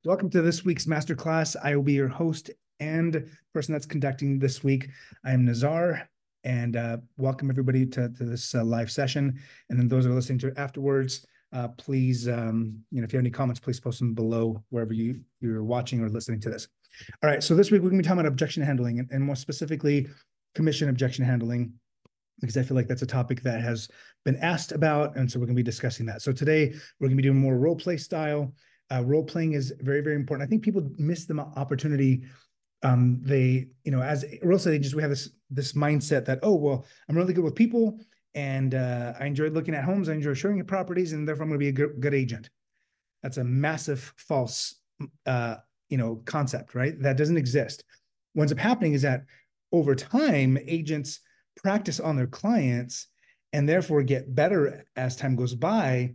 Welcome to this week's masterclass. I will be your host and person that's conducting this week. I am Nazar, and welcome everybody to this live session. And then those who are listening to it afterwards, please, if you have any comments, please post them below wherever you're watching or listening to this. All right, so this week we're going to be talking about objection handling, and more specifically, commission objection handling, because I feel like that's a topic that has been asked about, and so we're going to be discussing that. So today we're going to be doing more role play style. Role playing is very, very important. I think people miss the opportunity. As real estate agents, we have this mindset that, oh, well, I'm really good with people, and I enjoy looking at homes, I enjoy showing you properties, and therefore I'm going to be a good agent. That's a massive false, concept, right? That doesn't exist. What ends up happening is that over time, agents practice on their clients and therefore get better as time goes by.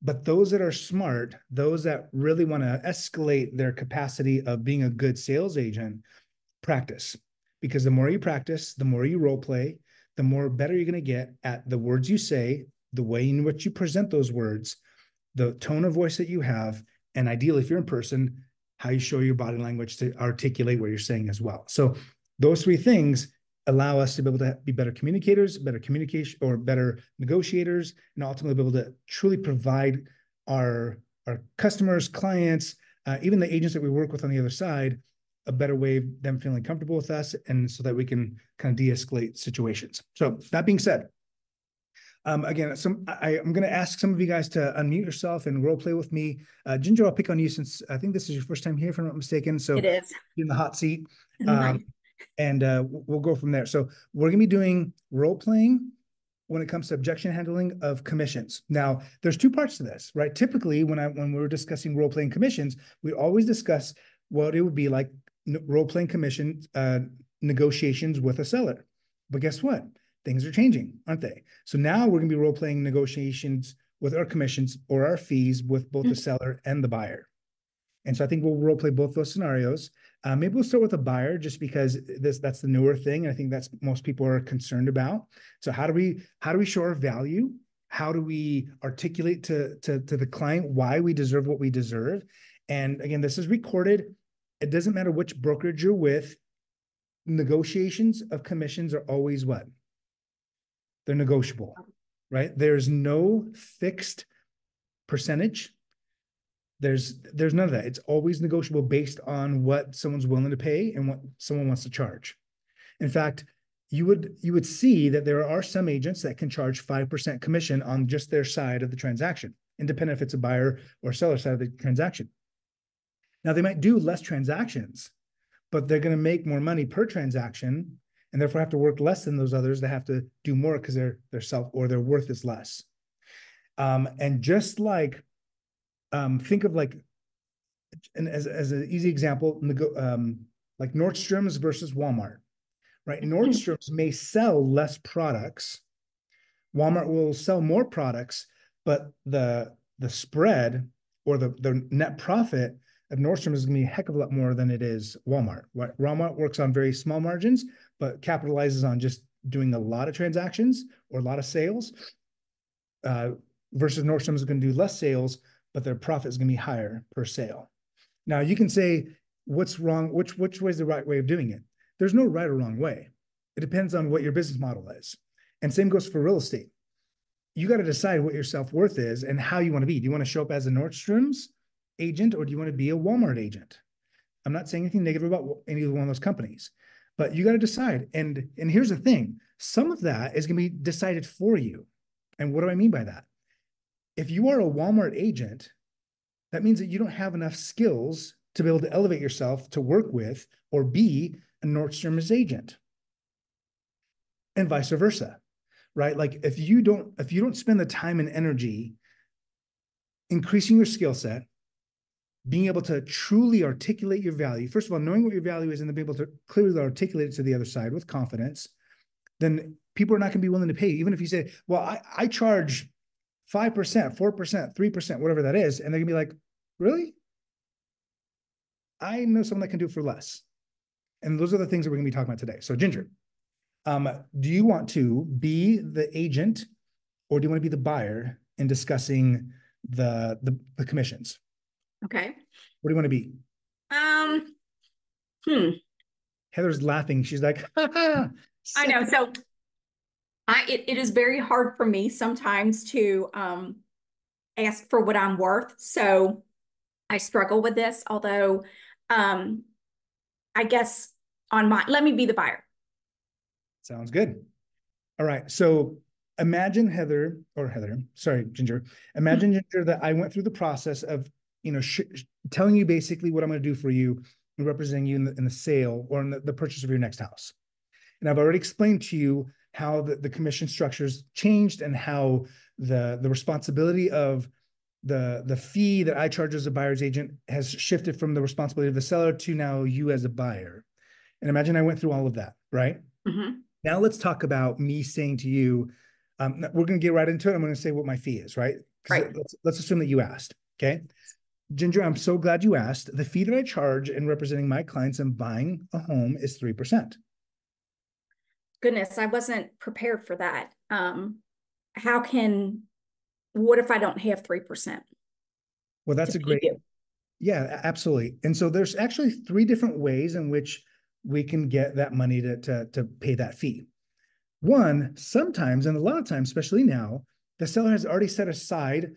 But those that are smart, those that really want to escalate their capacity of being a good sales agent, practice. Because the more you practice, the more you role play, the more better you're going to get at the words you say, the way in which you present those words, the tone of voice that you have, and ideally, if you're in person, how you show your body language to articulate what you're saying as well. So those three things allow us to be able to be better communicators, better communication, or better negotiators, and ultimately be able to truly provide our customers, clients, even the agents that we work with on the other side, a better way of them feeling comfortable with us, and so that we can kind of de-escalate situations. So that being said, again, I'm going to ask some of you guys to unmute yourself and role play with me. Ginger, I'll pick on you since I think this is your first time here, if I'm not mistaken. So it is in the hot seat. nice. And we'll go from there. So we're going to be doing role playing when it comes to objection handling of commissions. Now, there's two parts to this, right? Typically, when we're discussing role playing commissions, we always discuss what it would be like role playing commission negotiations with a seller. But guess what? Things are changing, aren't they? So now we're going to be role playing negotiations with our commissions or our fees with both the seller and the buyer. And so I think we'll role play both those scenarios. Maybe we'll start with a buyer just because that's the newer thing. I think that's most people are concerned about. So how do we show our value? How do we articulate to the client why we deserve what we deserve? And again, this is recorded. It doesn't matter which brokerage you're with. Negotiations of commissions are always what? They're negotiable, right? There's no fixed percentage. There's none of that. It's always negotiable based on what someone's willing to pay and what someone wants to charge. In fact, you would see that there are some agents that can charge 5% commission on just their side of the transaction, independent if it's a buyer or seller side of the transaction. Now, they might do less transactions, but they're going to make more money per transaction and therefore have to work less than those others that have to do more because their self or their worth is less. And just like think of like, and as an easy example, like Nordstrom's versus Walmart, right? Nordstrom's may sell less products. Walmart will sell more products, but the spread or the net profit of Nordstrom is going to be a heck of a lot more than it is Walmart. Right? Walmart works on very small margins, but capitalizes on just doing a lot of transactions or a lot of sales. Versus Nordstrom is going to do less sales, but their profit is going to be higher per sale. Now, you can say, what's wrong? Which way is the right way of doing it? There's no right or wrong way. It depends on what your business model is. And same goes for real estate. You got to decide what your self-worth is and how you want to be. Do you want to show up as a Nordstrom's agent or do you want to be a Walmart agent? I'm not saying anything negative about any one of those companies, but you got to decide. And here's the thing. Some of that is going to be decided for you. And what do I mean by that? If you are a Walmart agent, that means that you don't have enough skills to be able to elevate yourself to work with or be a Nordstrom's agent, and vice versa, right? Like if you don't spend the time and energy increasing your skill set, being able to truly articulate your value, first of all, knowing what your value is and then be able to clearly articulate it to the other side with confidence, then people are not going to be willing to pay. Even if you say, well, I charge 5%, 4%, 3%, whatever that is. And they're gonna be like, really? I know someone that can do it for less. And those are the things that we're gonna be talking about today. So Ginger, do you want to be the agent or do you want to be the buyer in discussing the commissions? Okay. What do you want to be? Um, hmm. Heather's laughing. She's like, ha ha, I know. second. So it is very hard for me sometimes to ask for what I'm worth. So I struggle with this, although um, I guess let me be the buyer. Sounds good. All right. So imagine sorry, Ginger. Imagine, Ginger, that I went through the process of, telling you basically what I'm going to do for you and representing you in the sale or in the purchase of your next house. And I've already explained to you how the commission structures changed and how the responsibility of the fee that I charge as a buyer's agent has shifted from the responsibility of the seller to now you as a buyer. And imagine I went through all of that, right? Mhm. Now let's talk about me saying to you, we're going to get right into it. I'm going to say what my fee is, right? Because Right. let's assume that you asked, okay? Ginger, I'm so glad you asked. The fee that I charge in representing my clients and buying a home is 3%. Goodness, I wasn't prepared for that. How can, what if I don't have 3% Well, to that's a pay great, you? yeah, absolutely. And so there's actually three different ways in which we can get that money to pay that fee. One, sometimes, and a lot of times, especially now, the seller has already set aside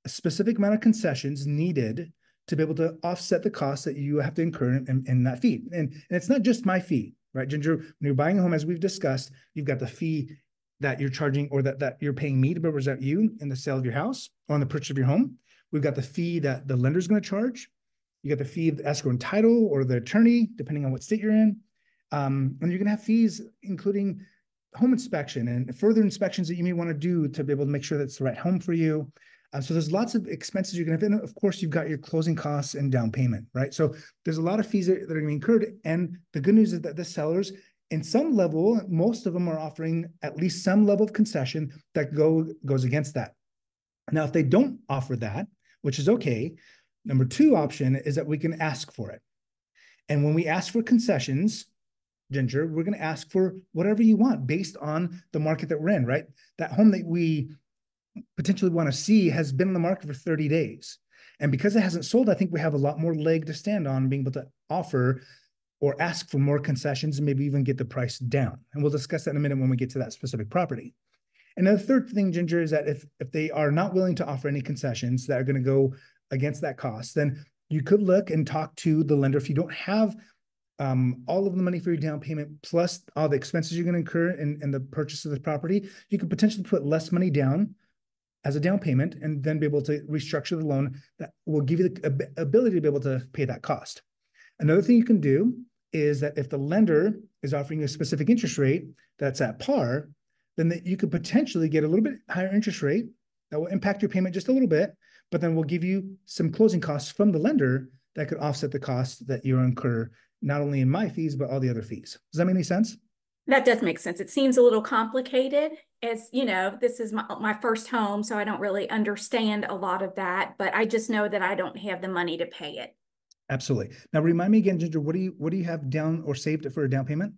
a specific amount of concessions needed to be able to offset the costs that you have to incur in that fee. And it's not just my fee, right, Ginger? When you're buying a home, as we've discussed, you've got the fee that you're charging or that you're paying me to represent you in the sale of your house or on the purchase of your home. We've got the fee that the lender's going to charge. You got the fee of the escrow and title or the attorney, depending on what state you're in. And you're going to have fees, including home inspection and further inspections that you may want to do to be able to make sure that's the right home for you. So there's lots of expenses you're going to have. And of course, you've got your closing costs and down payment, right? So there's a lot of fees that are going to be incurred. And the good news is that the sellers, in some level, most of them are offering at least some level of concession that goes against that. Now, if they don't offer that, which is okay, number two option is that we can ask for it. And when we ask for concessions, Ginger, we're going to ask for whatever you want based on the market that we're in, right? That home that we potentially want to see has been on the market for 30 days. And because it hasn't sold, I think we have a lot more leg to stand on being able to offer or ask for more concessions and maybe even get the price down. And we'll discuss that in a minute when we get to that specific property. And the third thing, Ginger, is that if they are not willing to offer any concessions that are going to go against that cost, then you could look and talk to the lender. If you don't have all of the money for your down payment plus all the expenses you're going to incur in the purchase of the property, you could potentially put less money down as a down payment and then be able to restructure the loan that will give you the ability to be able to pay that cost. Another thing you can do is that if the lender is offering you a specific interest rate that's at par, then you could potentially get a little bit higher interest rate that will impact your payment just a little bit, but then we'll give you some closing costs from the lender that could offset the costs that you incur, not only in my fees, but all the other fees. Does that make any sense? That does make sense. It seems a little complicated. As you know, this is my first home, so I don't really understand a lot of that, but I just know that I don't have the money to pay it. Absolutely. Now remind me again, Ginger, what do you have down or saved for a down payment?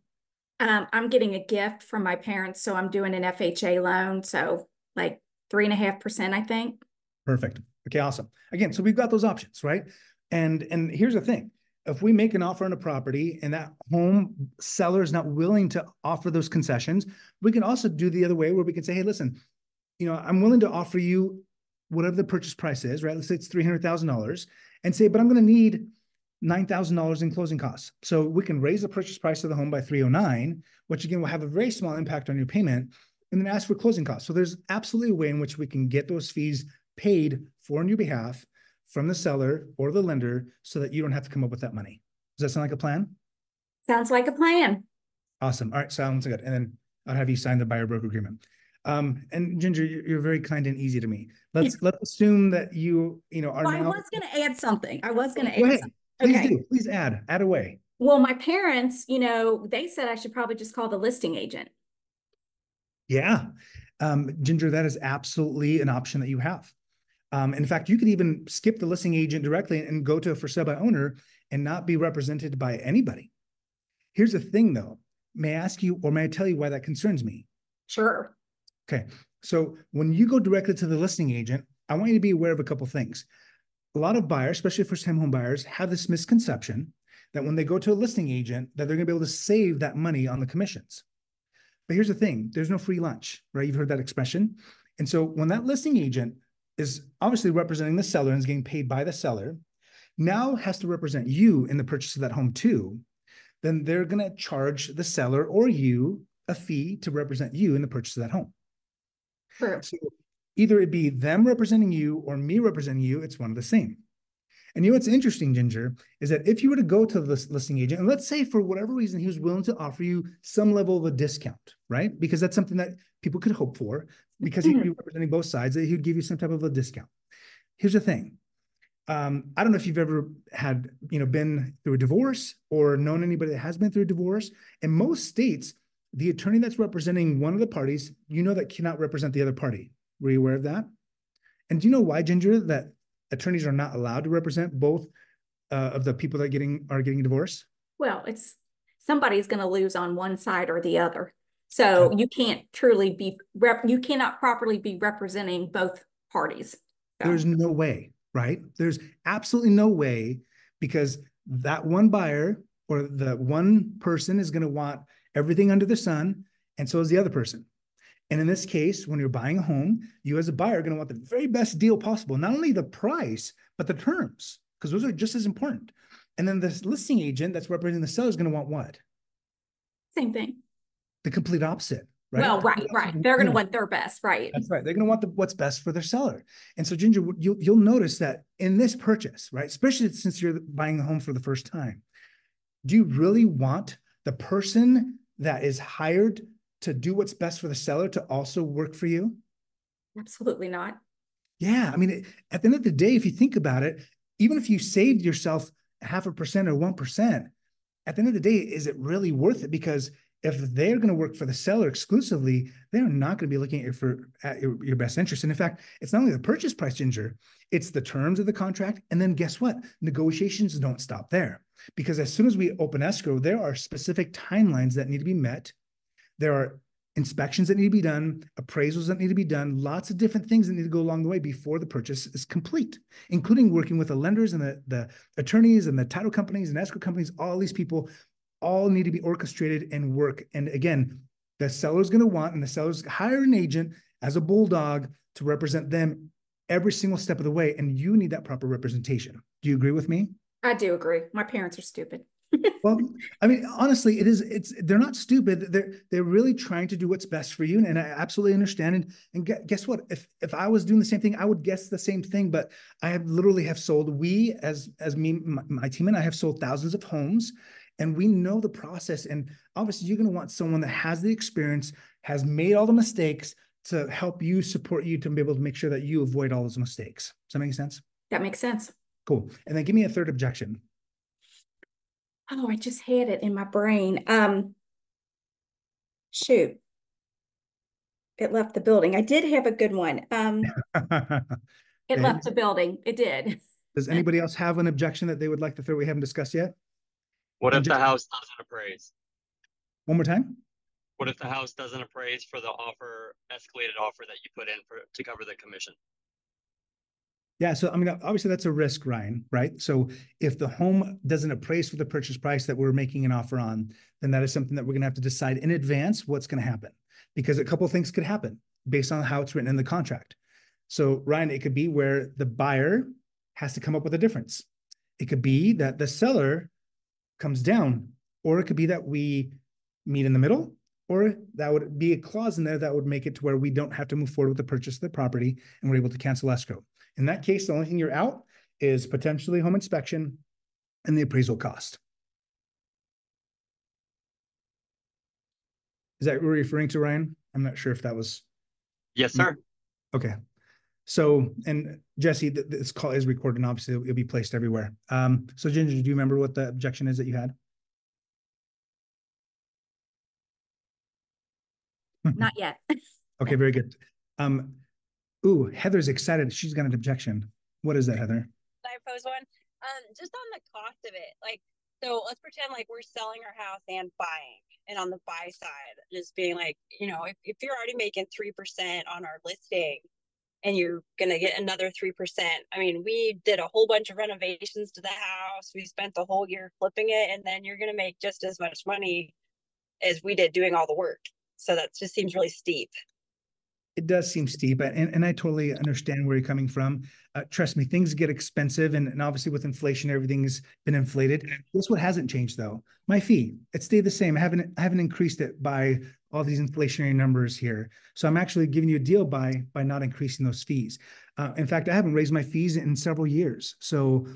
I'm getting a gift from my parents, so I'm doing an FHA loan, so like 3.5%, I think. Perfect. Okay, awesome. Again, so we've got those options, right? And here's the thing. If we make an offer on a property and that home seller is not willing to offer those concessions, we can also do the other way where we can say, hey, listen, I'm willing to offer you whatever the purchase price is, right? Let's say it's $300,000 and say, but I'm going to need $9,000 in closing costs. So we can raise the purchase price of the home by 309, which again will have a very small impact on your payment, and then ask for closing costs. So there's absolutely a way in which we can get those fees paid for on your behalf from the seller or the lender so that you don't have to come up with that money. Does that sound like a plan? Sounds like a plan. Awesome. All right, sounds good. And then I'll have you sign the buyer broker agreement. And Ginger, you're very kind and easy to me. Let's assume that you are Well, I now. was going to add something. I was going to Go add ahead. something. Please Okay. do. Please add away. Well, my parents, they said I should probably just call the listing agent. Yeah. Ginger, that is absolutely an option that you have. In fact, you could even skip the listing agent directly and go to a for sale by owner and not be represented by anybody. Here's the thing though. May I ask you, or may I tell you why that concerns me? Sure. Okay. So when you go directly to the listing agent, I want you to be aware of a couple things. a lot of buyers, especially first-time home buyers, have this misconception that when they go to a listing agent, that they're going to be able to save that money on the commissions. But here's the thing, there's no free lunch, right? You've heard that expression. And so when that listing agent is obviously representing the seller and is getting paid by the seller, now has to represent you in the purchase of that home too, then they're going to charge the seller or you a fee to represent you in the purchase of that home. True. So either it be them representing you or me representing you, it's one of the same. And you know what's interesting, Ginger, is that if you were to go to this listing agent, and let's say for whatever reason he was willing to offer you some level of a discount, right? Because that's something that people could hope for, because he'd be representing both sides, that he'd give you some type of a discount. Here's the thing. I don't know if you've ever had, been through a divorce or known anybody that has been through a divorce. In most states, the attorney that's representing one of the parties, that cannot represent the other party. Were you aware of that? And do you know why, Ginger, that attorneys are not allowed to represent both of the people that are getting a divorce? Well, somebody's going to lose on one side or the other. So you can't truly you cannot properly be representing both parties. So. There's no way, right? There's absolutely no way, because that one buyer or the one person is going to want everything under the sun, and so is the other person. And in this case, when you're buying a home, you as a buyer are going to want the very best deal possible, not only the price, but the terms, because those are just as important. And then this listing agent that's representing the seller is going to want what? Same thing. The complete opposite, right? Well, right. They're going to want their best, right? That's right. They're going to want what's best for their seller. And so, Ginger, you'll notice that in this purchase, right, especially since you're buying a home for the first time, do you really want the person that is hired to do what's best for the seller to also work for you? Absolutely not. Yeah. I mean, at the end of the day, if you think about it, even if you saved yourself 0.5% or 1%, at the end of the day, is it really worth it? Because if they're going to work for the seller exclusively, they're not going to be looking at your best interest. And in fact, it's not only the purchase price, Ginger, it's the terms of the contract. And then guess what? Negotiations don't stop there, because as soon as we open escrow, there are specific timelines that need to be met. There are inspections that need to be done, appraisals that need to be done, lots of different things that need to go along the way before the purchase is complete, including working with the lenders and the attorneys and the title companies and escrow companies. All these people all need to be orchestrated and work. And again, the seller's going to want, and the seller's hire an agent as a bulldog to represent them every single step of the way. And you need that proper representation. Do you agree with me? I do agree. My parents are stupid. Well, I mean, honestly, they're not stupid. They're really trying to do what's best for you. And I absolutely understand. And guess what? If I was doing the same thing, I would guess the same thing. But I have literally sold, as me, my team and I have sold thousands of homes, and we know the process. And obviously you're going to want someone that has the experience, has made all the mistakes, to help you, support you, to be able to make sure that you avoid all those mistakes. Does that make sense? That makes sense. Cool. And then give me a third objection. Oh, I just had it in my brain. Shoot. It left the building. I did have a good one. It left the building. It did. Does anybody else have an objection that they would like to throw we haven't discussed yet? What if the house doesn't appraise? One more time. What if the house doesn't appraise for the escalated offer that you put in to cover the commission? Yeah, so I mean, obviously that's a risk, Ryan, right? So if the home doesn't appraise for the purchase price that we're making an offer on, then that is something that we're going to have to decide in advance what's going to happen, because a couple of things could happen based on how it's written in the contract. So Ryan, it could be where the buyer has to come up with a difference. It could be that the seller comes down, or it could be that we meet in the middle, or that would be a clause in there that would make it to where we don't have to move forward with the purchase of the property and we're able to cancel escrow. In that case, the only thing you're out is potentially home inspection and the appraisal cost. Is that what you're referring to, Ryan? I'm not sure if that was. Yes, sir. Okay. So, and Jesse, this call is recorded and obviously it'll be placed everywhere. So Ginger, do you remember what the objection is that you had? Not yet. Okay, very good. Ooh, Heather's excited. She's got an objection. What is that, Heather? I pose one. Just on the cost of it, like, so let's pretend like we're selling our house and buying, and on the buy side, just being like, if you're already making 3% on our listing, and you're going to get another 3%. I mean, we did a whole bunch of renovations to the house. We spent the whole year flipping it, and then you're going to make just as much money as we did doing all the work. So that just seems really steep. It does seem steep, and I totally understand where you're coming from. Trust me, things get expensive, and obviously with inflation, everything's been inflated. Guess what hasn't changed though? My fee. It stayed the same. I haven't increased it by all these inflationary numbers here. So I'm actually giving you a deal by not increasing those fees. In fact, I haven't raised my fees in several years. So,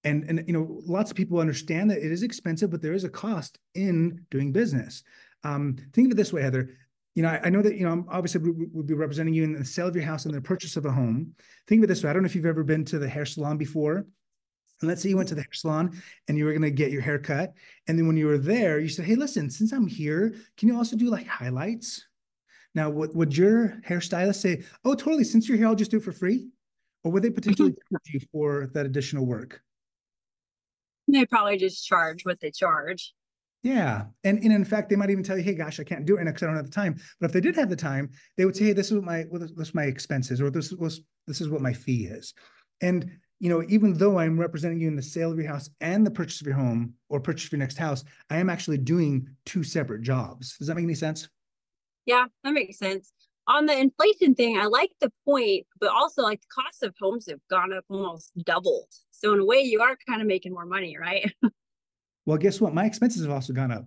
and you know, lots of people understand that it is expensive, but there is a cost in doing business. Think of it this way, Heather. You know, I know that, you know, obviously we'll be representing you in the sale of your house and the purchase of a home. Think of it this way. I don't know if you've ever been to the hair salon before. And let's say you went to the hair salon and you were going to get your hair cut. And then when you were there, you said, hey, listen, since I'm here, can you also do like highlights? Now, would your hairstylist say, oh, totally, since you're here, I'll just do it for free? Or would they potentially charge you for that additional work? They probably just charge what they charge. Yeah. And in fact, they might even tell you, hey, gosh, I can't do it because I don't have the time. But if they did have the time, they would say, hey, this is what my expenses, or this is what my fee is. And, you know, even though I'm representing you in the sale of your house and the purchase of your home or purchase of your next house, I am actually doing two separate jobs. Does that make any sense? Yeah, that makes sense. On the inflation thing, I like the point, but also like the cost of homes have gone up almost doubled. So in a way, you are kind of making more money, right? Well, guess what? My expenses have also gone up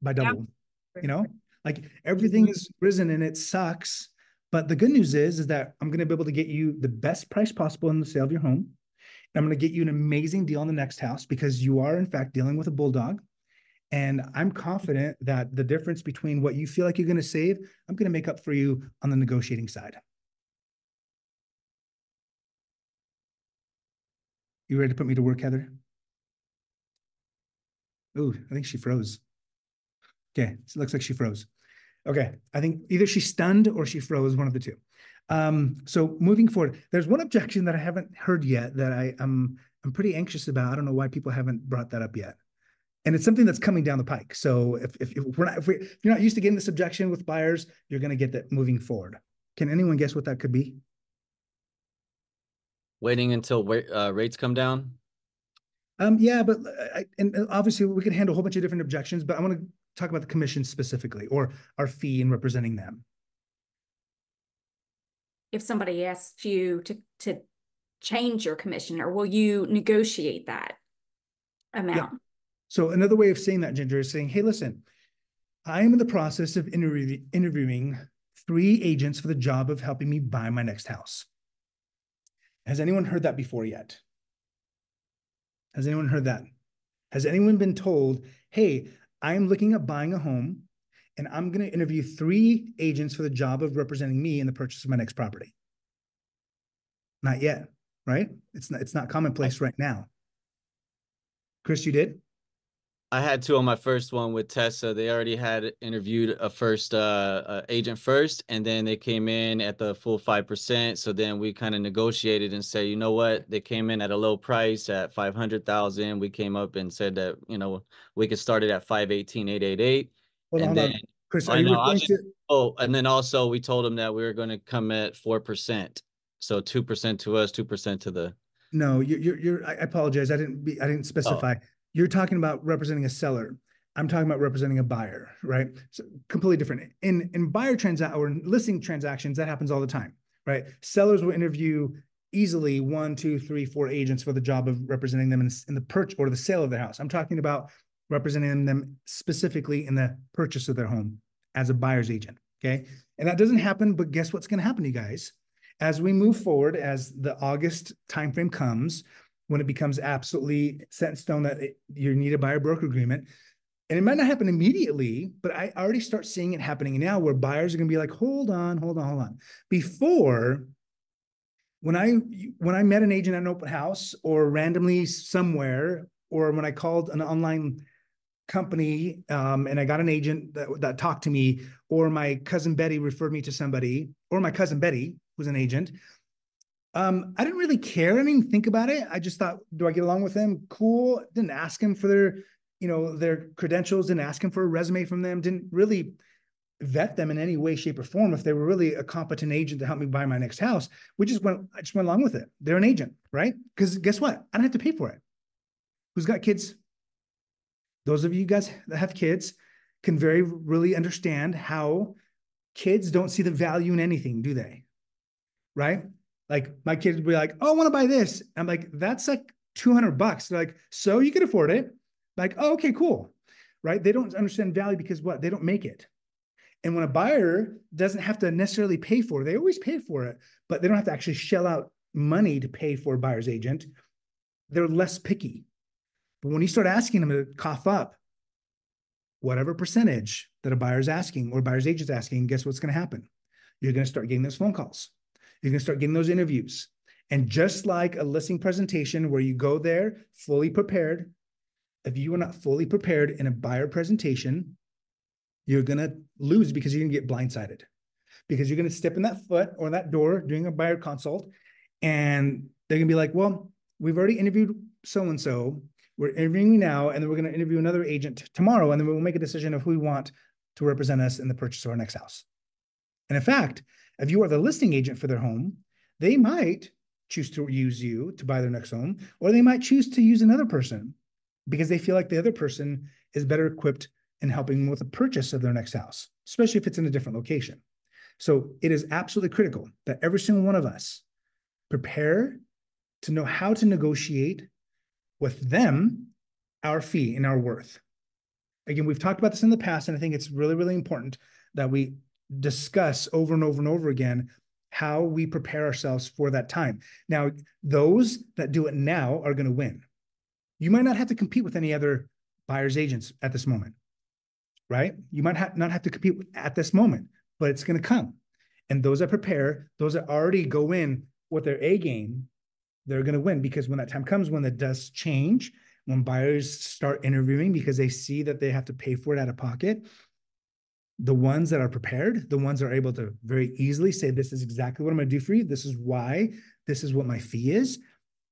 by double. Yeah. You know, like everything has risen and it sucks. But the good news is that I'm going to be able to get you the best price possible in the sale of your home. And I'm going to get you an amazing deal on the next house because you are, in fact, dealing with a bulldog. And I'm confident that the difference between what you feel like you're going to save, I'm going to make up for you on the negotiating side. You ready to put me to work, Heather? Ooh, I think she froze. Okay, so it looks like she froze. Okay, I think either she's stunned or she froze, one of the two. So moving forward, there's one objection that I haven't heard yet that I'm pretty anxious about. I don't know why people haven't brought that up yet. And it's something that's coming down the pike. So if you're not used to getting this objection with buyers, you're going to get that moving forward. Can anyone guess what that could be? Waiting until rates come down. Yeah, but and obviously we could handle a whole bunch of different objections, but I want to talk about the commission specifically, or our fee in representing them. If somebody asks you to change your commission, or will you negotiate that amount? Yeah. So another way of saying that, Ginger, is saying, hey, listen, I am in the process of interviewing 3 agents for the job of helping me buy my next house. Has anyone heard that before yet? Has anyone heard that? Has anyone been told, hey, I'm looking at buying a home and I'm going to interview 3 agents for the job of representing me in the purchase of my next property? Not yet, right? It's not commonplace right now. Chris, you did? I had 2 on my first one with Tessa. They already had interviewed a first agent first, and then they came in at the full 5%. So then we kind of negotiated and said, you know what? They came in at a low price at 500,000. We came up and said that, you know, we could start it at 518,888. Hold on. Chris, are you referring to? Oh, and then also we told them that we were going to come at 4%. So 2% to us, 2% to the. No, I apologize. I didn't specify. Oh. You're talking about representing a seller. I'm talking about representing a buyer, right? So completely different. In buyer or listing transactions, that happens all the time, right? Sellers will interview easily 1, 2, 3, 4 agents for the job of representing them in the purchase or the sale of their house. I'm talking about representing them specifically in the purchase of their home as a buyer's agent, okay? And that doesn't happen, but guess what's going to happen, you guys? As we move forward, as the August timeframe comes, when it becomes absolutely set in stone that you need a buyer broker agreement. And it might not happen immediately, but I already start seeing it happening now where buyers are going to be like, hold on. Before, when I met an agent at an open house or randomly somewhere, or when I called an online company and I got an agent that talked to me, or my cousin Betty referred me to somebody, or my cousin Betty was an agent, I didn't really care. I didn't even think about it. I just thought, do I get along with them? Cool. Didn't ask him for their credentials. Didn't ask him for a resume from them. Didn't really vet them in any way, shape, or form if they were really a competent agent to help me buy my next house. I just went along with it. They're an agent, right? Because guess what? I don't have to pay for it. Who's got kids? Those of you guys that have kids can really understand how kids don't see the value in anything, do they? Right? Like my kids would be like, oh, I want to buy this. I'm like, that's like $200. They're like, so you can afford it. Like, oh, okay, cool. Right? They don't understand value because what? They don't make it. And when a buyer doesn't have to necessarily pay for it, they always pay for it, but they don't have to actually shell out money to pay for a buyer's agent. They're less picky. But when you start asking them to cough up whatever percentage that a buyer's asking or a buyer's agent's asking, guess what's going to happen? You're going to start getting those phone calls. You're going to start getting those interviews. And just like a listing presentation where you go there fully prepared, if you are not fully prepared in a buyer presentation, you're going to lose because you're going to get blindsided. Because you're going to step in that foot or that door during a buyer consult, and they're going to be like, well, we've already interviewed so-and-so. We're interviewing you now, and then we're going to interview another agent tomorrow, and then we'll make a decision of who we want to represent us in the purchase of our next house. And in fact, if you are the listing agent for their home, they might choose to use you to buy their next home, or they might choose to use another person because they feel like the other person is better equipped in helping them with the purchase of their next house, especially if it's in a different location. So it is absolutely critical that every single one of us prepare to know how to negotiate with them our fee and our worth. Again, we've talked about this in the past, and I think it's really, really important that we discuss over and over and over again how we prepare ourselves for that time. Now, those that do it now are going to win. You might not have to compete with any other buyer's agents at this moment, right? You might not have to compete at this moment, but it's going to come. And those that prepare, those that already go in with their A game, they're going to win, because when that time comes, when the dust change, when buyers start interviewing because they see that they have to pay for it out of pocket, the ones that are prepared, the ones that are able to very easily say, this is exactly what I'm going to do for you. This is why, this is what my fee is.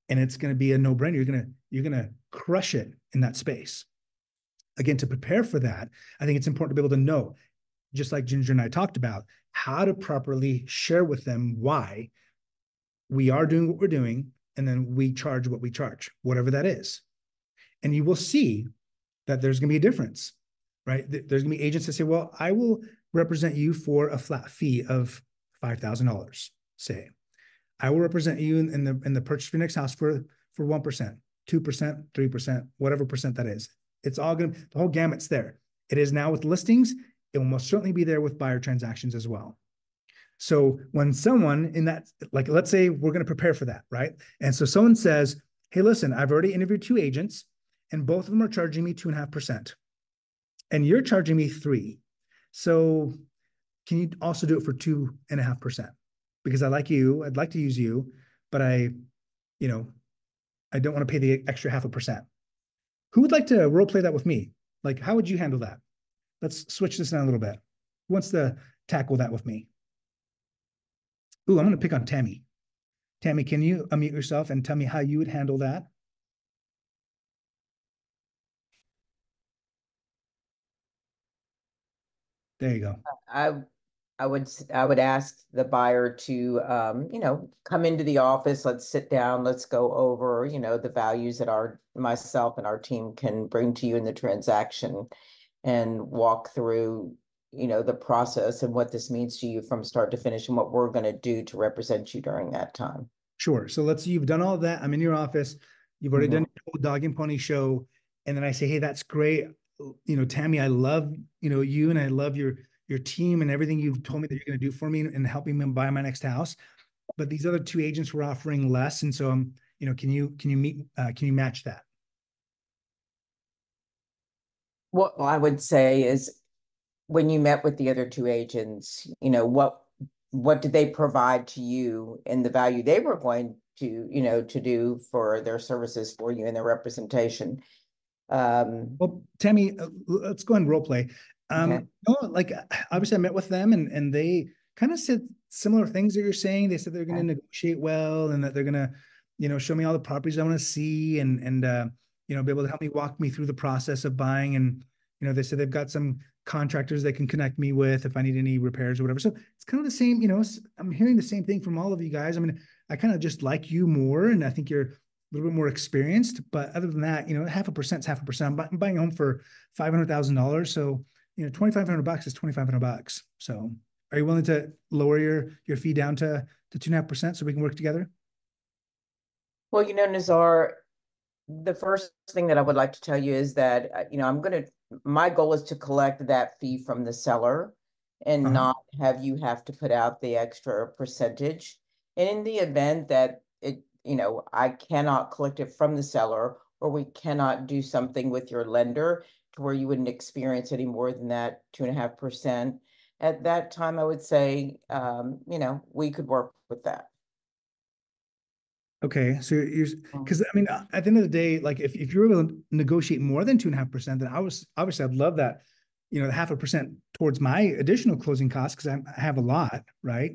And it's going to be a no-brainer. You're going to crush it in that space. Again, to prepare for that, I think it's important to be able to know, just like Ginger and I talked about, how to properly share with them why we are doing what we're doing, and then we charge what we charge, whatever that is. And you will see that there's going to be a difference, right? There's going to be agents that say, well, I will represent you for a flat fee of $5,000, say. I will represent you in the purchase of your next house for 1%, 2%, 3%, whatever percent that is. It's all going to, the whole gamut's there. It is now with listings. It will most certainly be there with buyer transactions as well. So when someone in that, like, let's say we're going to prepare for that, right? And so someone says, hey, listen, I've already interviewed 2 agents and both of them are charging me 2.5%. And you're charging me 3%. So can you also do it for 2.5%? Because I like you, I'd like to use you, but I don't want to pay the extra 0.5%. Who would like to role play that with me? Like, how would you handle that? Let's switch this down a little bit. Who wants to tackle that with me? Ooh, I'm going to pick on Tammy. Tammy, can you unmute yourself and tell me how you would handle that? There you go. I would ask the buyer to, come into the office. Let's sit down. Let's go over, the values that myself and our team can bring to you in the transaction, and walk through, the process and what this means to you from start to finish, and what we're going to do to represent you during that time. Sure. So let's say you've done all that. I'm in your office. You've already done your whole dog and pony show. And then I say, hey, that's great. Tammy, I love, you, and I love your team and everything you've told me that you're going to do for me and helping me buy my next house. But these other 2 agents were offering less. And so, can you match that? What I would say is, when you met with the other 2 agents, what did they provide to you in the value they were going to, to do for their services for you and their representation? Well, Tammy, let's go ahead and role play. Okay. Obviously I met with them and they kind of said similar things that you're saying. They said they're going to negotiate well, and that they're going to, show me all the properties I want to see, and be able to help me walk me through the process of buying. And, they said they've got some contractors they can connect me with if I need any repairs or whatever. So it's kind of the same, I'm hearing the same thing from all of you guys. I mean, I kind of just like you more, and I think you're a little bit more experienced, but other than that, 0.5% is 0.5%. I'm buying a home for $500,000. So, $2,500 is $2,500. So are you willing to lower your fee down to 2.5% so we can work together? Well, Nazar, the first thing that I would like to tell you is that, my goal is to collect that fee from the seller and not have you have to put out the extra percentage. And in the event that I cannot collect it from the seller, or we cannot do something with your lender to where you wouldn't experience any more than that 2.5%, at that time, I would say, we could work with that. Okay, so because I mean, at the end of the day, like if you're able to negotiate more than 2.5%, then obviously I'd love that, the 0.5% towards my additional closing costs, because I have a lot, right?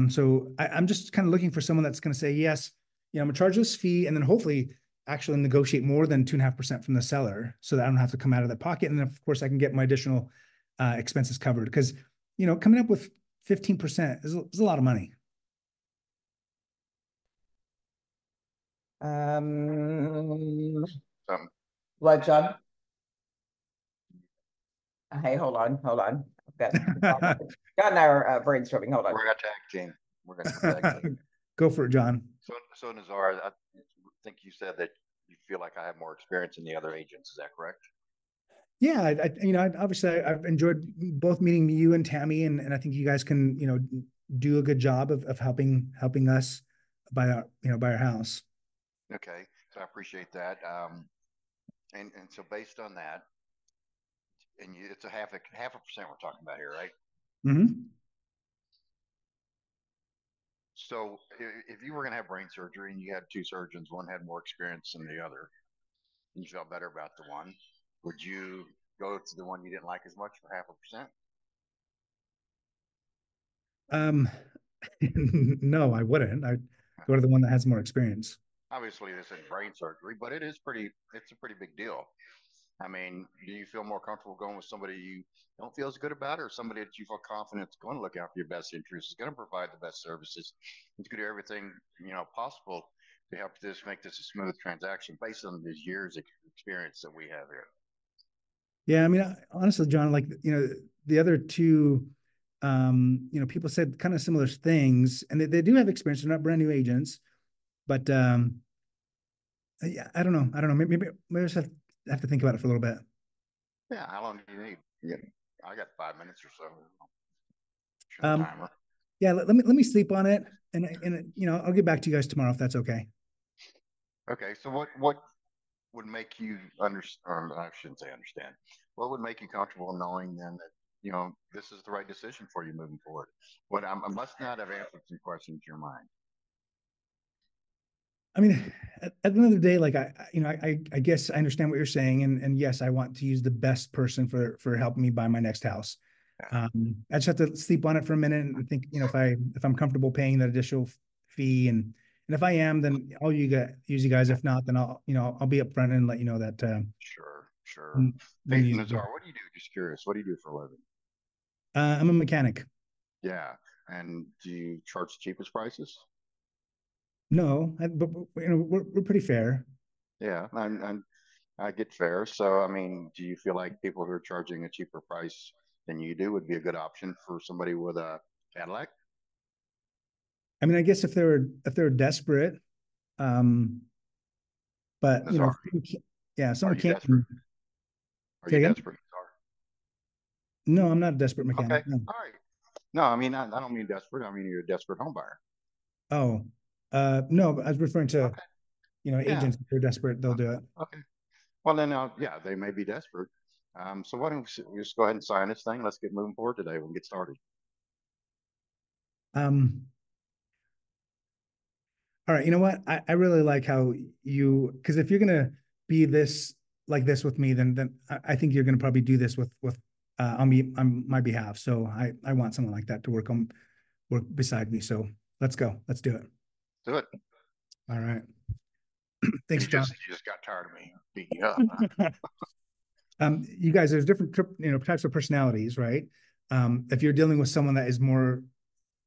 So I'm just kind of looking for someone that's going to say, yes, I'm gonna charge this fee, and then hopefully actually negotiate more than 2.5% from the seller, so that I don't have to come out of that pocket, and then of course I can get my additional expenses covered, because coming up with 15% is a lot of money. What, John? Hey, hold on. I've got John and I are brainstorming. Hold on. We're gonna tag team. We're gonna tag team. Go for it, John. So Nazar, I think you said that you feel like I have more experience than the other agents. Is that correct? Yeah, obviously I've enjoyed both meeting you and Tammy, and I think you guys can, do a good job of helping us buy our house. Okay, so I appreciate that. And so based on that, and it's a half a percent we're talking about here, right? Mm-hmm. So if you were gonna have brain surgery and you had two surgeons, one had more experience than the other, and you felt better about the one, would you go to the one you didn't like as much for 0.5%? No, I wouldn't. I'd go to the one that has more experience. Obviously, this isn't brain surgery, but it's a pretty big deal. I mean, do you feel more comfortable going with somebody you don't feel as good about, or somebody that you feel confident is going to look out for your best interests, is going to provide the best services, is going to do everything possible to help make this a smooth transaction based on these years of experience that we have here? Yeah, I mean, honestly, John, like the other two, people said kind of similar things, and they do have experience. They're not brand new agents, but yeah, I don't know. Maybe I just have to think about it for a little bit. Yeah, how long do you need? Yeah, I got 5 minutes or so. Timer. Yeah, let me sleep on it, and I'll get back to you guys tomorrow if that's okay. Okay, so what would make you understand? I shouldn't say understand. What would make you comfortable knowing then that this is the right decision for you moving forward? I must not have answered some questions in your mind. I mean, at the end of the day, like I guess I understand what you're saying, and yes, I want to use the best person for helping me buy my next house. I just have to sleep on it for a minute and think, if I'm comfortable paying that additional fee, and if I am, then I'll use you guys. If not, then I'll be upfront and let you know that. Sure. Hey, Nazar, what do you do? Just curious. What do you do for a living? I'm a mechanic. Yeah, and do you charge the cheapest prices? No, but we're pretty fair. Yeah, I get fair. So, I mean, do you feel like people who are charging a cheaper price than you do would be a good option for somebody with a Cadillac? I mean, I guess if they're desperate, but Nazar, yeah, someone can't. Are you desperate? No, I'm not a desperate mechanic. Okay, no. All right. No, I mean, I don't mean desperate. I mean, you're a desperate home buyer. Oh, no, I was referring to, agents. If they're desperate, they'll do it. Okay. Well, then, yeah, they may be desperate. So why don't we just go ahead and sign this thing? Let's get moving forward today. We'll get started. All right. You know what? I really like how because if you're gonna be like this with me, then I think you're gonna probably do this with on my behalf. So I want someone like that to work beside me. So let's go. Let's do it. Do it. All right. Thanks, John. You just got tired of me beating you up. Huh? You guys, there's different, types of personalities, right? If you're dealing with someone that is more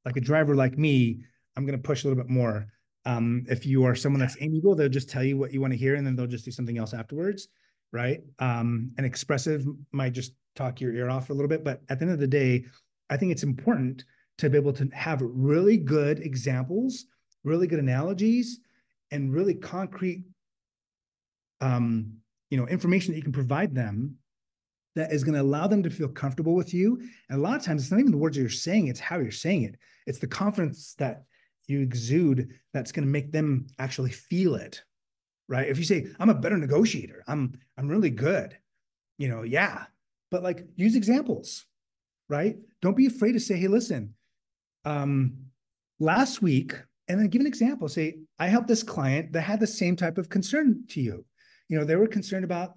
like a driver like me, I'm going to push a little bit more. If you are someone that's amiable, they'll just tell you what you want to hear, and then they'll just do something else afterwards, right? And expressive might just talk your ear off for a little bit. But at the end of the day, I think it's important to be able to have really good examples, really good analogies, and really concrete, information that you can provide them that is going to allow them to feel comfortable with you. And a lot of times, it's not even the words you're saying, it's how you're saying it. It's the confidence that you exude that's going to make them actually feel it, right? If you say, I'm a better negotiator, I'm really good, yeah. But like, use examples, right? Don't be afraid to say, hey, listen, last week, and then give an example. Say, I helped this client that had the same type of concern to you. They were concerned about,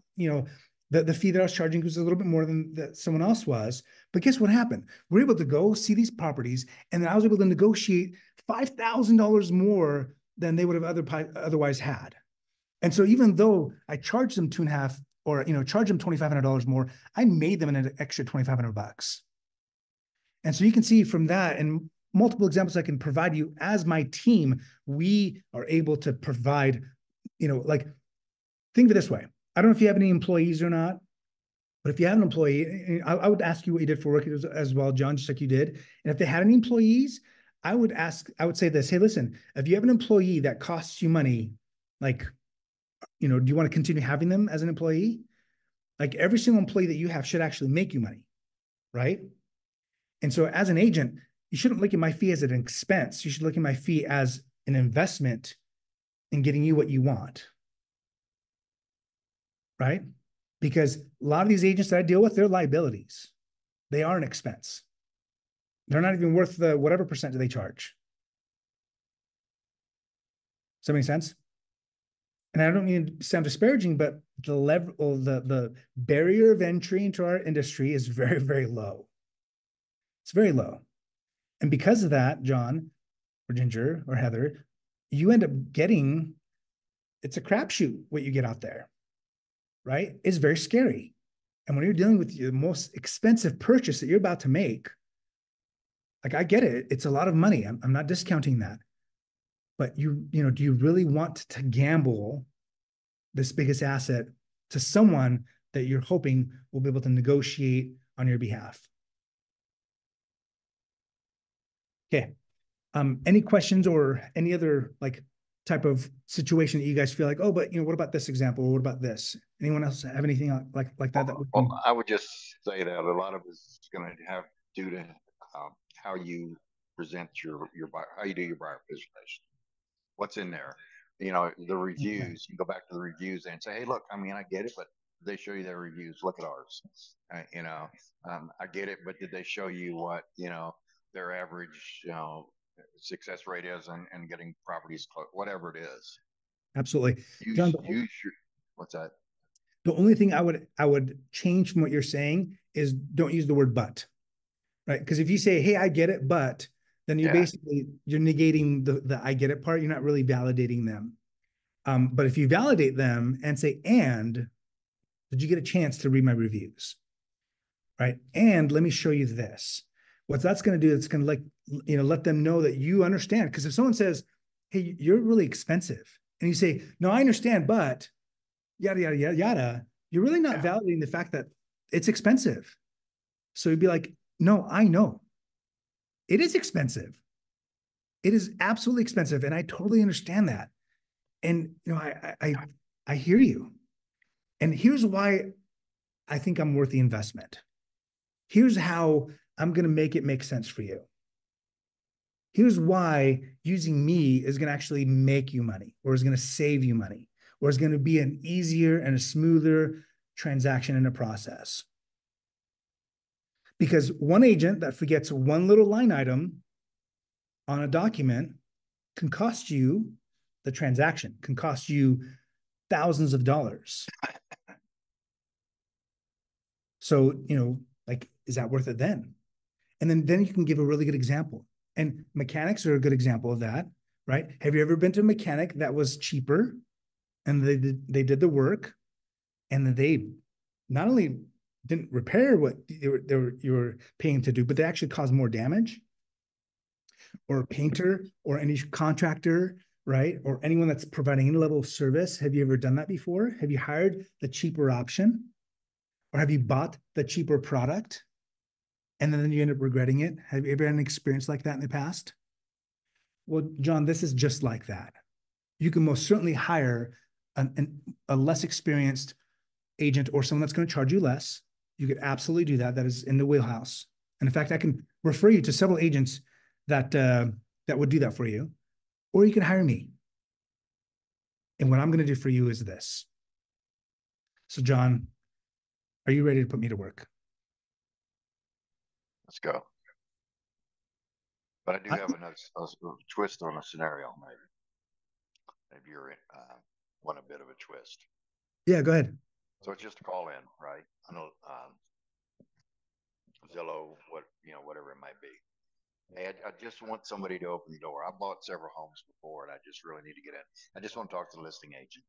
the fee that I was charging was a little bit more than that someone else was. But guess what happened? We were able to go see these properties, and then I was able to negotiate $5,000 more than they would have otherwise had. And so even though I charged them $2.5, or charge them $2,500 more, I made them an extra $2,500. And so you can see from that, and multiple examples I can provide you as my team, we are able to provide, like, think of it this way. I don't know if you have any employees or not, but if you have an employee, I would ask you what you did for work as well, John, just like you did. And if they had any employees, I would say this, hey, listen, if you have an employee that costs you money, like, do you want to continue having them as an employee? Like, every single employee that you have should actually make you money, right? And so as an agent, you shouldn't look at my fee as an expense. You should look at my fee as an investment in getting you what you want. Right? Because a lot of these agents that I deal with, they're liabilities. They are an expense. They're not even worth the whatever percent they charge. Does that make sense? And I don't mean to sound disparaging, but the barrier of entry into our industry is very, very low. It's very low. And because of that, John or Ginger or Heather, you end up getting, it's a crapshoot what you get out there. Right? It's very scary. And when you're dealing with the most expensive purchase that you're about to make, like, I get it. It's a lot of money. I'm not discounting that. But do you really want to gamble this biggest asset to someone that you're hoping will be able to negotiate on your behalf? Okay. Any questions or any other type of situation that you guys feel like, oh, but what about this example? Or what about this? Anyone else have anything like that? Well, I would just say that a lot of it is going to have to do to how you present your buyer, how you do your buyer presentation. What's in there? The reviews. You go back to the reviews and say, hey, look, I mean, I get it, but did they show you their reviews? Look at ours. I get it, but did they show you what their average success rate is and getting properties closed, whatever it is? Absolutely. John, what's that? The only thing I would change from what you're saying is don't use the word but, right? Because if you say, hey, I get it, but, then you're negating the I get it part. You're not really validating them. But if you validate them and say, and did you get a chance to read my reviews? Right? And let me show you this. What that's going to do, it's going to let them know that you understand. Because if someone says, hey, you're really expensive, and you say, no, I understand, but yada, yada, yada, yada, you're really not validating the fact that it's expensive. So you'd be like, no, I know. It is expensive. It is absolutely expensive. And I totally understand that. And, I hear you. And here's why I think I'm worth the investment. Here's how I'm going to make it make sense for you. Here's why using me is going to actually make you money, or is going to save you money, or is going to be an easier and a smoother transaction in a process. Because one agent that forgets one little line item on a document can cost you, the transaction can cost you thousands of dollars. So, is that worth it then? And then you can give a really good example. And mechanics are a good example of that, right? Have you ever been to a mechanic that was cheaper and they did the work and they not only didn't repair what you were paying to do, but they actually caused more damage. Or a painter or any contractor, right? Or anyone that's providing any level of service. Have you ever done that before? Have you hired the cheaper option? Or have you bought the cheaper product and then you end up regretting it? Have you ever had an experience like that in the past? Well, John, this is just like that. You can most certainly hire a less experienced agent or someone that's going to charge you less. You could absolutely do that. That is in the wheelhouse. And in fact, I can refer you to several agents that that would do that for you, or you can hire me. And what I'm going to do for you is this. So, John, are you ready to put me to work? Let's go. But I do have another twist on a scenario, maybe. Maybe you're want a bit of a twist. Yeah, go ahead. So it's just a call in, right? I know Zillow, whatever it might be. Hey, I just want somebody to open the door. I bought several homes before, and I just really need to get in. I just want to talk to the listing agent.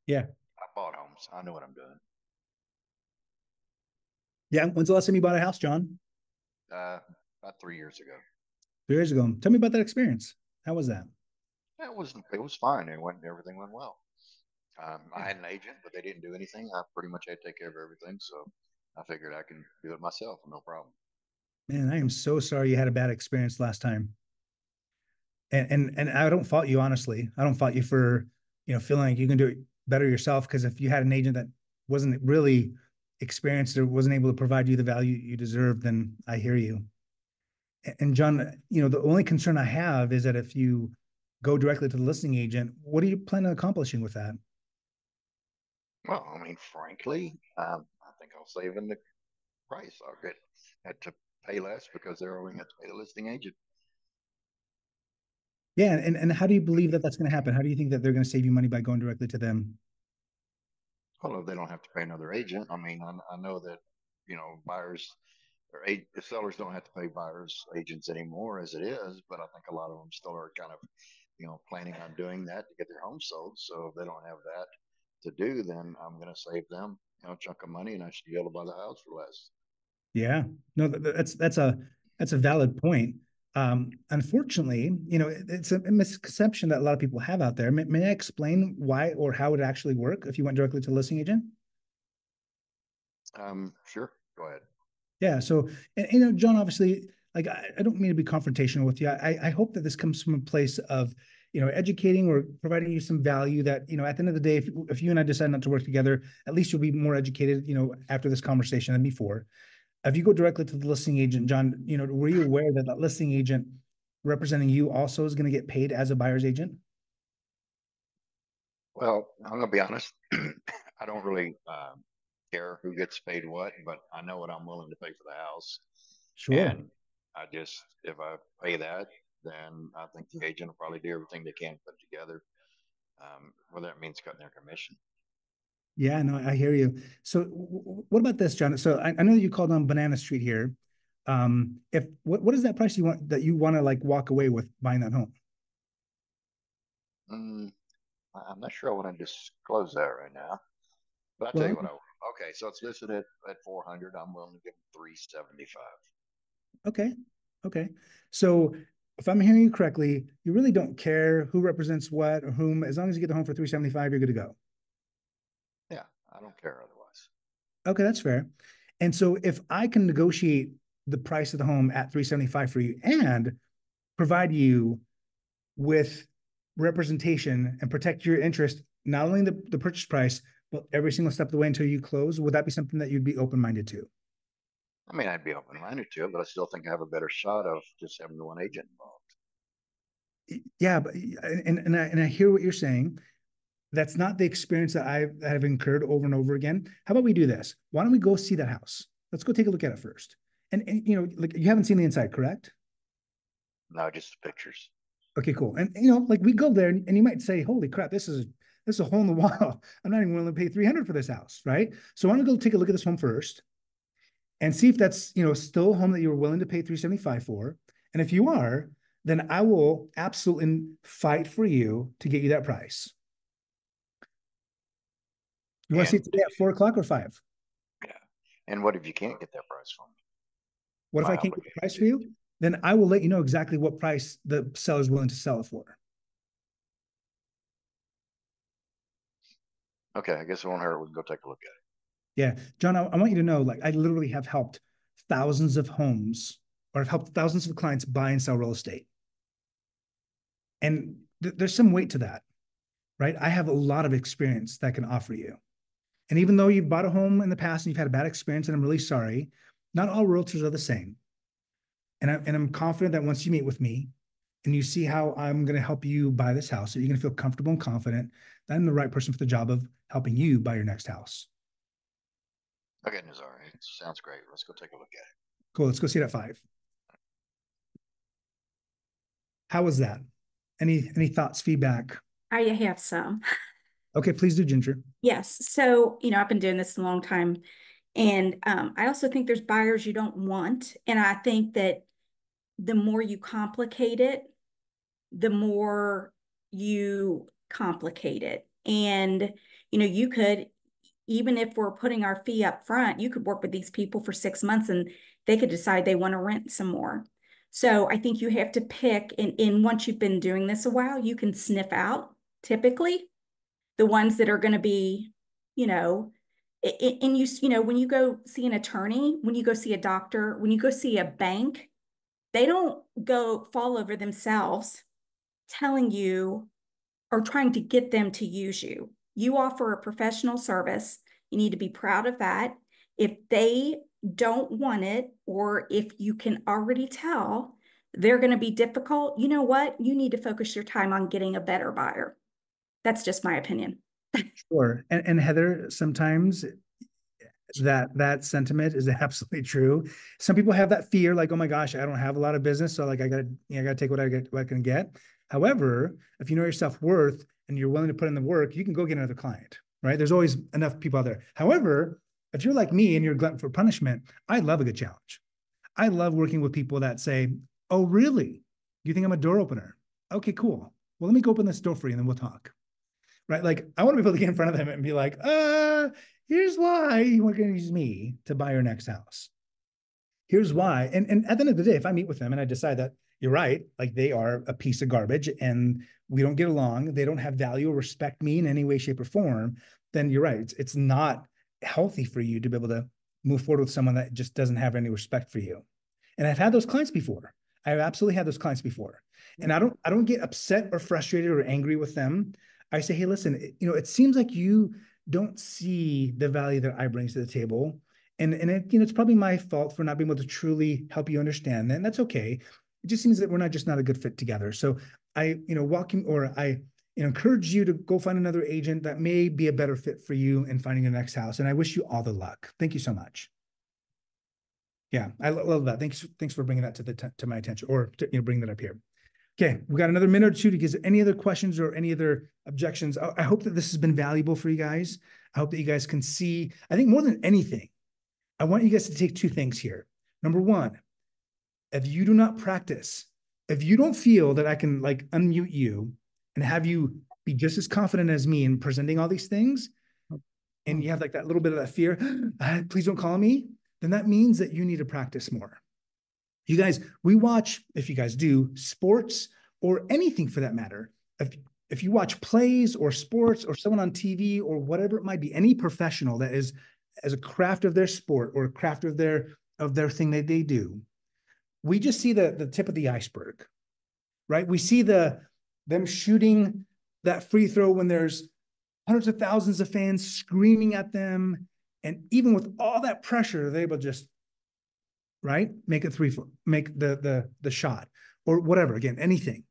Yeah. I bought homes. I know what I'm doing. Yeah. When's the last time you bought a house, John? About 3 years ago. 3 years ago. Tell me about that experience. How was that? It was fine. Everything went well. I had an agent, but they didn't do anything. I pretty much had to take care of everything. So I figured I can do it myself, no problem. Man, I am so sorry you had a bad experience last time. And I don't fault you, honestly. I don't fault you for, feeling like you can do it better yourself. Because if you had an agent that wasn't really experienced or wasn't able to provide you the value you deserve, then I hear you. And John, the only concern I have is that if you go directly to the listing agent, what are you planning on accomplishing with that? Well, I mean, frankly, I think I'll save in the price. I'll had to pay less because they're only going to pay the listing agent. Yeah, and how do you believe that that's going to happen? How do you think that they're going to save you money by going directly to them? Well, they don't have to pay another agent. I mean, I know that, buyers or sellers don't have to pay buyers agents anymore as it is, but I think a lot of them still are kind of, planning on doing that to get their home sold. So if they don't have that to do, then I'm going to save them, a chunk of money, and I should be able to buy the house for less. Yeah, no, that's a valid point. Unfortunately, it's a misconception that a lot of people have out there. May I explain why or how it actually work if you went directly to the listing agent? Sure. Go ahead. Yeah. So, and John, obviously, like, I don't mean to be confrontational with you. I hope that this comes from a place of, educating or providing you some value that, at the end of the day, if you and I decide not to work together, at least you'll be more educated, after this conversation than before. If you go directly to the listing agent, John, were you aware that that listing agent representing you also is going to get paid as a buyer's agent? Well, I'm going to be honest. I don't really care who gets paid what, but I know what I'm willing to pay for the house. Sure. And if I pay that, then I think the agent will probably do everything they can to put it together, whether that means cutting their commission. Yeah, no, I hear you. So what about this, John? So I know that you called on Banana Street here. What is that price you want to like walk away with buying that home? I'm not sure I want to disclose that right now, but I'll tell you what okay, so it's listed at 400. I'm willing to give them 375. Okay. So if I'm hearing you correctly, you really don't care who represents what or whom, as long as you get the home for 375, you're good to go. Yeah, I don't care otherwise. Okay, that's fair. And so if I can negotiate the price of the home at 375 for you and provide you with representation and protect your interest, not only the purchase price, but every single step of the way until you close, would that be something that you'd be open-minded to? I mean, I'd be open-minded to it, but I still think I have a better shot of just having the one agent involved. Yeah, but and I hear what you're saying. That's not the experience that I have incurred over and over again. How about we do this? Why don't we go see that house? Let's go take a look at it first. And like, you haven't seen the inside, correct? No, just pictures. Okay, cool. And like, we go there and you might say, holy crap, this is a hole in the wall. I'm not even willing to pay 300 for this house, right? So why don't we go take a look at this home first and see if that's, still a home that you're willing to pay 375 for. And if you are, then I will absolutely fight for you to get you that price. You want to see it And today at 4 o'clock or 5? yeah. And what if you can't get that price from me? What if My I can't get the obligation price to for you? Then I will let you know exactly what price the seller is willing to sell it for. Okay, I guess it won't hurt. We can go take a look at it. Yeah, John, I want you to know, like, I literally have helped thousands of homes, or I've helped thousands of clients buy and sell real estate. And there's some weight to that, right? I have a lot of experience that can offer you. And even though you've bought a home in the past and you've had a bad experience, and I'm really sorry, not all realtors are the same. And I'm confident that once you meet with me and you see how I'm going to help you buy this house, that you're going to feel comfortable and confident that I'm the right person for the job of helping you buy your next house. Okay, Nazar, it sounds great. Let's go take a look at it. Cool. Let's go see it at 5. How was that? Any thoughts, feedback? I have some. Okay, please do, Ginger. Yes. So, I've been doing this a long time. And I also think there's buyers you don't want. And I think that the more you complicate it, the more you complicate it. And, you could, even if we're putting our fee up front, you could work with these people for 6 months and they could decide they want to rent some more. So I think you have to pick, and once you've been doing this a while, you can sniff out typically the ones that are going to be, and when you go see an attorney, when you go see a doctor, when you go see a bank, they don't go fall over themselves telling you or trying to get them to use you. You offer a professional service. You need to be proud of that. If they don't want it, or if you can already tell they're going to be difficult, you know what? You need to focus your time on getting a better buyer. That's just my opinion. Sure. And Heather, sometimes that sentiment is absolutely true. Some people have that fear, like, oh my gosh, I don't have a lot of business, so like I gotta take what I can get. However, if you know your self-worth and you're willing to put in the work, you can go get another client, right? There's always enough people out there. However, if you're like me and you're glutton for punishment, I love a good challenge. I love working with people that say, oh, really? You think I'm a door opener? Okay, cool. Well, let me go open this door for you and then we'll talk. Right? Like, I want to be able to get in front of them and be like, here's why you weren't going to use me to buy your next house. Here's why. And at the end of the day, if I meet with them and I decide that you're right, like they are a piece of garbage and we don't get along, they don't have value or respect me in any way, shape, or form, then you're right. It's not healthy for you to be able to move forward with someone that just doesn't have any respect for you. And I've had those clients before. I've absolutely had those clients before. And I don't get upset or frustrated or angry with them. I say, hey, listen, it seems like you don't see the value that I bring to the table. And it's probably my fault for not being able to truly help you understand that. And that's okay. It just seems that we're not a good fit together. So I encourage you to go find another agent that may be a better fit for you in finding your next house. And I wish you all the luck. Thank you so much. Yeah, I love that. Thanks for bringing that to my attention, or bring that up here. Okay, we've got another minute or two to get any other questions or any other objections. I hope that this has been valuable for you guys. I hope that you guys can see, I think more than anything, I want you guys to take 2 things here. Number 1, if you do not practice, if you don't feel that I can like unmute you and have you be just as confident as me in presenting all these things, and you have like that little bit of that fear, please don't call me, then that means that you need to practice more. You guys, we watch, if you guys do, sports or anything for that matter. If you watch plays or sports or someone on TV or whatever it might be, any professional that is as a craft of their sport or a craft of their thing that they do, we just see the tip of the iceberg, right? We see them shooting that free throw when there's hundreds of thousands of fans screaming at them. And even with all that pressure, they're able to just, right, make make the shot or whatever, again, anything,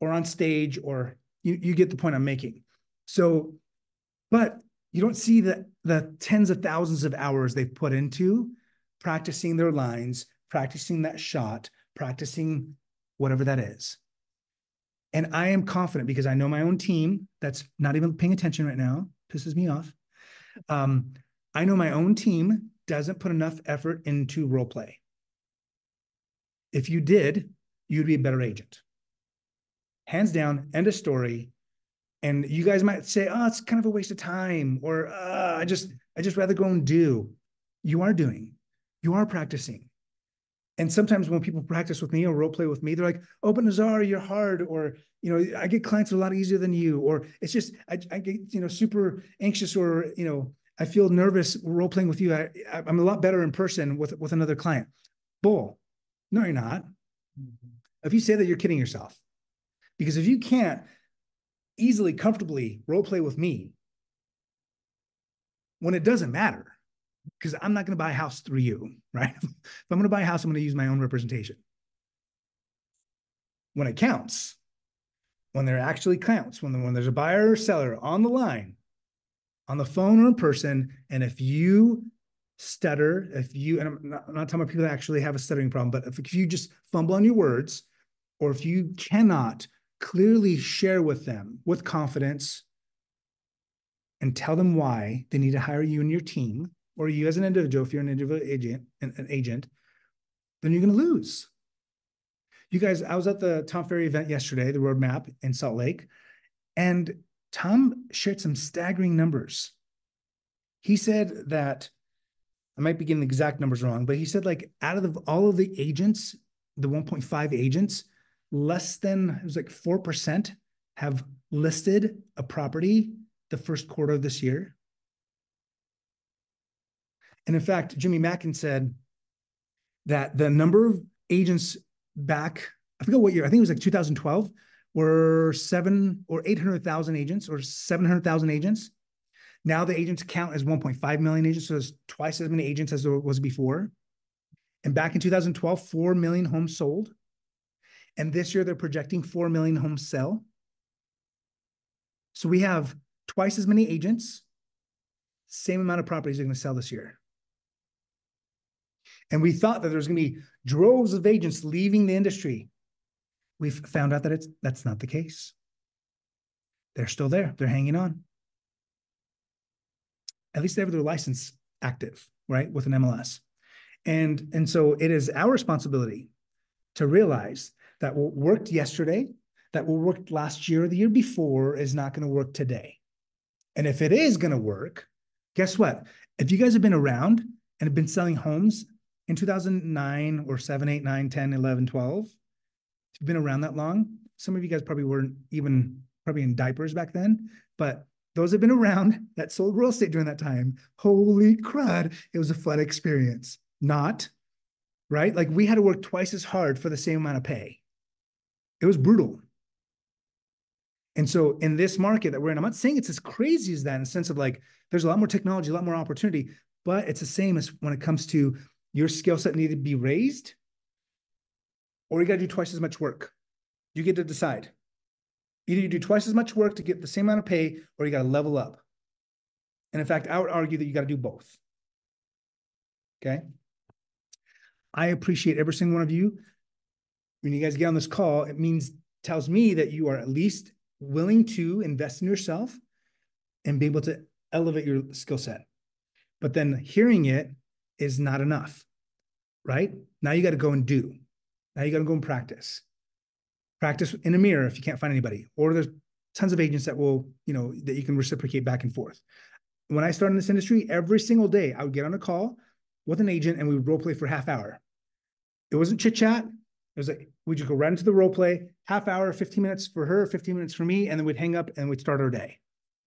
or on stage, or you get the point I'm making. So, but you don't see the tens of thousands of hours they've put into practicing their lines, practicing that shot, practicing whatever that is. And I am confident because I know my own team that's not even paying attention right now, pisses me off. I know my own team doesn't put enough effort into role play. If you did, you'd be a better agent. Hands down, end of story. And you guys might say, oh, it's kind of a waste of time, or I just rather go and do. You are doing, you are practicing. And sometimes when people practice with me or role play with me, they're like, oh, but Nazar, you're hard, or, you know, I get clients a lot easier than you, or it's just, I get, you know, super anxious, or, you know, I feel nervous role playing with you. I'm a lot better in person with another client. Bull. No, you're not. If you say that, you're kidding yourself. Because if you can't easily, comfortably role play with me, when it doesn't matter, because I'm not going to buy a house through you, right? If I'm going to buy a house, I'm going to use my own representation. When it counts, when there actually counts, when there's a buyer or seller on the line, on the phone or in person, and if you stutter, and I'm not talking about people that actually have a stuttering problem, but if you just fumble on your words, or if you cannot clearly share with them with confidence and tell them why they need to hire you and your team, or you as an individual, if you're an individual agent, then you're going to lose. You guys, I was at the Tom Ferry event yesterday, the roadmap in Salt Lake, and Tom shared some staggering numbers. He said that, I might be getting the exact numbers wrong, but he said like out of all of the agents, the 1.5 agents, less than, it was like 4% have listed a property the first quarter of this year. And in fact, Jimmy Mackin said that the number of agents back, I forget what year, I think it was like 2012, were 700,000 or 800,000 agents, or 700,000 agents. Now the agents count as 1.5 million agents, so there's twice as many agents as there was before. And back in 2012, 4 million homes sold. And this year they're projecting 4 million homes sell. So we have twice as many agents, same amount of properties are going to sell this year. And we thought that there's going to be droves of agents leaving the industry. We've found out that that's not the case. They're still there. They're hanging on. At least they have their license active, right, with an MLS. And so it is our responsibility to realize that what worked yesterday, that what worked last year or the year before is not going to work today. And if it is going to work, guess what? If you guys have been around and have been selling homes in 2009 or 7, 8, 9, 10, 11, 12, if you've been around that long, some of you guys probably weren't even probably in diapers back then, but those have been around that sold real estate during that time. Holy crud, it was a fun experience. Not, right? Like we had to work twice as hard for the same amount of pay. It was brutal. And so in this market that we're in, I'm not saying it's as crazy as that in the sense of like, there's a lot more technology, a lot more opportunity, but it's the same as when it comes to your skill set needed to be raised, or you got to do twice as much work. You get to decide. Either you do twice as much work to get the same amount of pay, or you got to level up. And in fact, I would argue that you got to do both. Okay. I appreciate every single one of you. When you guys get on this call, it tells me that you are at least willing to invest in yourself and be able to elevate your skill set. But then hearing it is not enough, right? Now you got to go and do. Now you got to go and practice. Practice in a mirror if you can't find anybody, or there's tons of agents that will, that you can reciprocate back and forth. When I started in this industry, every single day I would get on a call with an agent and we would role play for half hour. It wasn't chit chat. It was like, we'd just go right into the role play, half hour, 15 minutes for her, 15 minutes for me, and then we'd hang up and we'd start our day.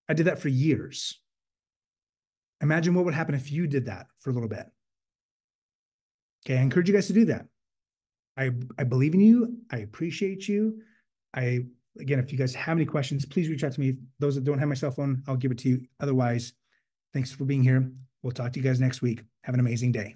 I did that for years. Imagine what would happen if you did that for a little bit. Okay, I encourage you guys to do that. I believe in you. I appreciate you. Again, if you guys have any questions, please reach out to me. Those that don't have my cell phone, I'll give it to you. Otherwise, thanks for being here. We'll talk to you guys next week. Have an amazing day.